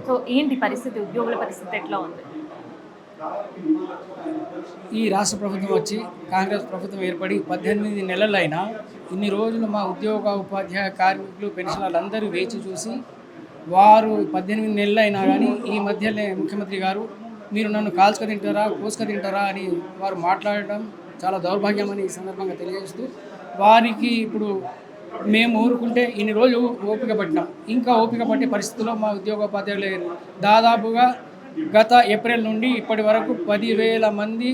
So ఏంటి పరిస్థితి, ఉద్యోగుల పరిస్థితి ఎట్లా ఉంది? ఈ రాష్ట్ర ప్రభుత్వం వచ్చి కాంగ్రెస్ ప్రభుత్వం ఏర్పడి 18 నెలలైనా ఇన్ని రోజులు మా ఉద్యోగ ఉపాధ్యాయ కార్మికులు పెన్షనర్లు అందరూ వేచి చూసి వారు 18 నెలలైనా కానీ ఈ మధ్యనే ముఖ్యమంత్రి గారు మీరు నన్ను కాల్చుక తింటారా కోసుక తింటారా అని వారు మాట్లాడడం చాలా దౌర్భాగ్యమని ఈ సందర్భంగా తెలియజేస్తూ వారికి ఇప్పుడు మేము ఊరుకుంటే ఇన్ని రోజులు ఓపిక పట్టినాం, ఇంకా ఓపిక పట్టే పరిస్థితుల్లో మా ఉద్యోగోపాధ్యాయులు లేరు. దాదాపుగా గత ఏప్రిల్ నుండి ఇప్పటి వరకు 10,000 మంది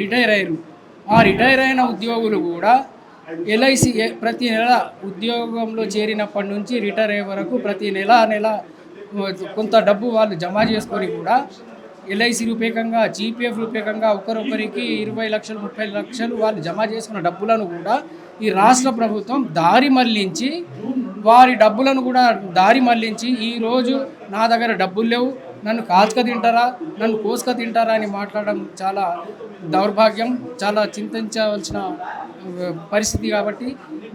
రిటైర్ అయ్యారు. ఆ రిటైర్ అయిన ఉద్యోగులు కూడా ఎల్ఐసి ప్రతి నెల ఉద్యోగంలో చేరినప్పటి నుంచి రిటైర్ అయ్యే వరకు ప్రతి నెల కొంత డబ్బు వాళ్ళు జమ చేసుకొని కూడా ఎల్ఐసి రూపేకంగా జీపీఎఫ్ రూపేకంగా ఒకరొకరికి 20 లక్షలు 30 లక్షలు వాళ్ళు జమ చేసుకున్న డబ్బులను కూడా ఈ రాష్ట్ర ప్రభుత్వం దారి మళ్లించి వారి డబ్బులను కూడా దారి మళ్లించి ఈరోజు నా దగ్గర డబ్బులు లేవు, నన్ను కాల్చుక తింటారా నన్ను కోసుక తింటారా అని మాట్లాడడం చాలా దౌర్భాగ్యం, చాలా చింతించవలసిన పరిస్థితి. కాబట్టి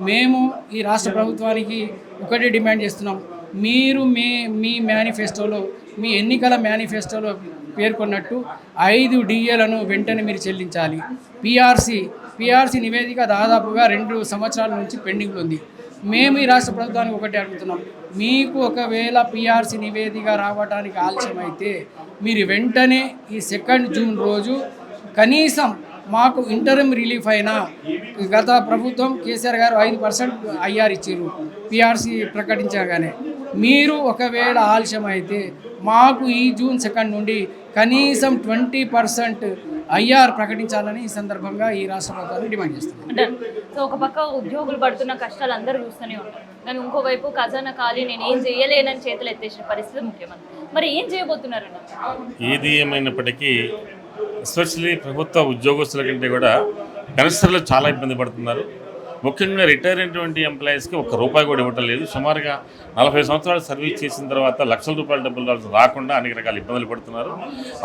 మేము ఈ రాష్ట్ర ప్రభుత్వానికి ఒకటే డిమాండ్ చేస్తున్నాం, మీరు మీ మేనిఫెస్టోలో మీ ఎన్నికల మేనిఫెస్టోలో పేర్కొన్నట్టు 5 డిఏలను వెంటనే మీరు చెల్లించాలి. పిఆర్సీ నివేదిక దాదాపుగా 2 సంవత్సరాల నుంచి పెండింగ్లో ఉంది. మేము ఈ రాష్ట్ర ప్రభుత్వానికి ఒకటి అడుగుతున్నాం, మీకు ఒకవేళ పిఆర్సీ నివేదిక రావడానికి ఆలస్యమైతే మీరు వెంటనే ఈ 2 జూన్ రోజు కనీసం మాకు ఇంటరిమ్ రిలీఫ్ అయినా, గత ప్రభుత్వం కేసీఆర్ గారు 5% ఐఆర్ ఇచ్చారు పిఆర్సీ ప్రకటించగానే, మీరు ఒకవేళ ఆలస్యం అయితే మాకు ఈ జూన్ 2 నుండి కనీసం 20% ఐఆర్ ప్రకటించాలని ఈ సందర్భంగా ఈ రాష్ట్ర ప్రభుత్వాన్ని డిమాండ్ చేస్తుంది. సో ఒక పక్క ఉద్యోగులు పడుతున్న కష్టాలు అందరూ చూస్తూనే ఉంటారు, కానీ ఇంకోవైపు ఖజానా ఖాళీ, నేను ఏం చేయలేనని చేతులు ఎత్తేసిన పరిస్థితి ముఖ్యమంత్రి. మరి ఏం చేయబోతున్నారన్న? ఏది ఏమైనప్పటికీ ఎస్పెషల్లీ ప్రభుత్వ ఉద్యోగస్తుల కంటే కూడా పెన్షనర్లు చాలా ఇబ్బంది పడుతున్నారు. ముఖ్యంగా రిటైర్ అయినటువంటి ఎంప్లాయీస్కి ₹1 కూడా ఇవ్వటం లేదు. సుమారుగా 40 సంవత్సరాలు సర్వీస్ చేసిన తర్వాత లక్షల రూపాయల డబ్బులు రాకుండా అనేక రకాల ఇబ్బందులు పడుతున్నారు.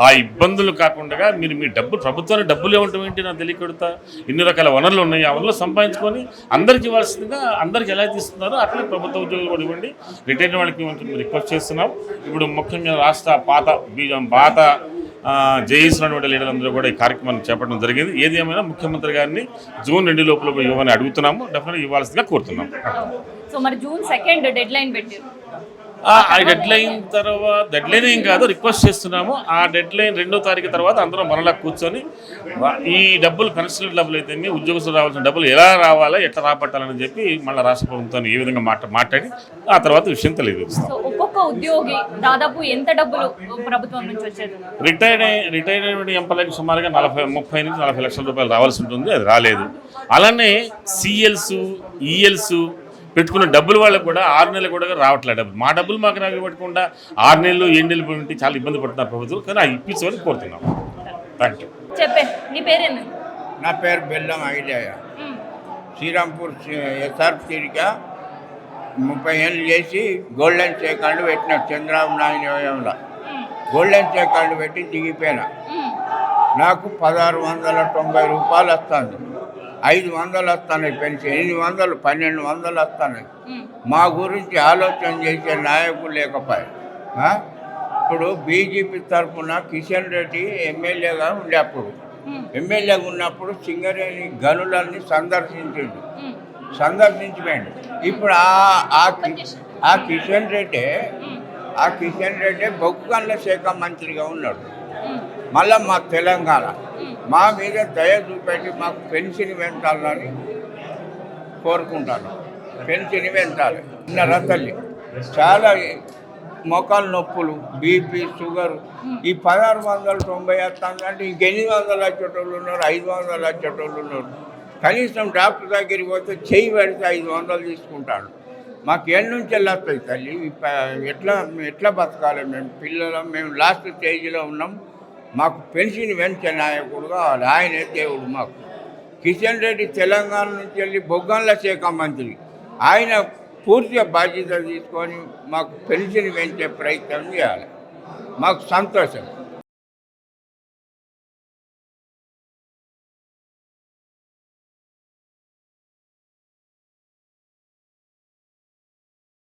ఆ ఇబ్బందులు కాకుండా మీరు మీ డబ్బులు ప్రభుత్వానికి డబ్బులు ఇవ్వటం ఏంటి నాకు తెలియకూడతా, ఇన్ని రకాల వనరులు ఉన్నాయి, ఆ వనరులు సంపాదించుకొని అందరికీ ఇవ్వాల్సిందిగా అందరికీ ఎలా తీస్తున్నారో అట్లే ప్రభుత్వ ఉద్యోగులు కూడా ఇవ్వండి. రిటైర్ వాళ్ళకి రిక్వెస్ట్ చేస్తున్నాం. ఇప్పుడు ముఖ్యంగా రాష్ట్ర పాత జేఈసీలోని లీడర్లందరూ కూడా ఈ కార్యక్రమాన్ని చేపట్టడం జరిగింది. ఏది ఏమైనా ముఖ్యమంత్రి గారిని జూన్ 2 లోపల ఇవ్వమని అడుగుతున్నాము, డెఫినెట్గా ఇవ్వాల్సిందిగా కోరుతున్నాము. సో మరి జూన్ 2 డెడ్ లైన్ పెట్టారు. ఆ డెడ్లైన్ తర్వాత డెడ్లైన్ ఏం కాదు, రిక్వెస్ట్ చేస్తున్నాము. ఆ డెడ్లైన్ 2వ తారీఖు తర్వాత అందరం మనలా కూర్చొని ఈ డబ్బులు పెన్షన్ డబ్బులు అయితే ఉద్యోగస్తులు రావాల్సిన డబ్బులు ఎలా రావాలా ఎట్లా రాబట్టాలని చెప్పి మళ్ళీ రాష్ట్ర ప్రభుత్వాన్ని ఏ విధంగా మాట్లాడి ఆ తర్వాత విషయం తెలియజేస్తాం. ఒక్కొక్క ఉద్యోగి దాదాపు ఎంత డబ్బులు ప్రభుత్వం నుంచి వచ్చేది? రిటైర్డ్ అయిన ఎంప్లాయ్కి సుమారుగా 30 నుంచి 40 లక్షల రూపాయలు రావాల్సి ఉంటుంది, అది రాలేదు. అలానే సిఎల్స్ ఈఎల్స్ పెట్టుకున్న డబ్బులు వాళ్ళకు కూడా 6 నెలలు కూడా రావట్లేదు. డబ్బులు మా డబ్బులు మాకు రాబట్టకుండా 6 నెలలు 7 నెలలు పెట్టి చాలా ఇబ్బంది పడుతున్నారు ప్రభుత్వం, కానీ ఆ ఇప్పించమని కోరుతున్నాం. Thank you. చెప్పే నీ పేరేంది? నా పేరు బెల్లం ఐలయ్య. శ్రీరాంపూర్ ఎస్ఆర్సీక 30 ఏళ్ళు చేసి గోల్డెన్ సెకండ్ పెట్టిన చంద్రబాబు నాయుడు వ్యయంలో గోల్డెన్ సెకండ్ పెట్టి దిగిపోయినా. నాకు 1690 రూపాయలు వస్తుంది, 500 వస్తున్నాయి పెన్షన్, 800 1200 వస్తున్నాయి. మా గురించి ఆలోచన చేసే నాయకులు లేకపోయారు. ఇప్పుడు బీజేపీ తరఫున కిషన్ రెడ్డి ఎమ్మెల్యేగా ఉండే అప్పుడు ఎమ్మెల్యేగా ఉన్నప్పుడు సింగరేణి గనులన్నీ సందర్శించిపోయాడు. ఇప్పుడు ఆ కిషన్ రెడ్డి బొగ్గు గనుల శాఖ మంత్రిగా ఉన్నాడు. మళ్ళీ మా తెలంగాణ మా మీద దయ చూపెట్టి మాకు పెన్షన్ పెంచాలని కోరుకుంటాను. పెన్షన్ పెంచాలి. చిన్న తల్లి చాలా మొక్కలు నొప్పులు, బీపీ, షుగరు, ఈ 1690 వస్తుందంటే ఇంకెన్ని వందలు వచ్చేటోళ్ళు ఉన్నారు, 500 వచ్చేటోళ్ళు ఉన్నారు. కనీసం డాక్టర్ దగ్గరికి పోతే చెయ్యి పెడితే 500 తీసుకుంటాడు. మాకు ఎన్ని నుంచి వెళ్ళొస్తాయి తల్లి? ఎట్లా బతకాలి? మేము లాస్ట్ స్టేజ్లో ఉన్నాం. మాకు పెన్షన్ పెంచే నాయకుడు కావాలి, ఆయనే దేవుడు మాకు. కిషన్ రెడ్డి తెలంగాణ నుంచి వెళ్ళి బొగ్గంల శాఖ మంత్రి, ఆయన పూర్తిగా బాధ్యత తీసుకొని మాకు పెన్షన్ పెంచే ప్రయత్నం చేయాలి. మాకు సంతోషం.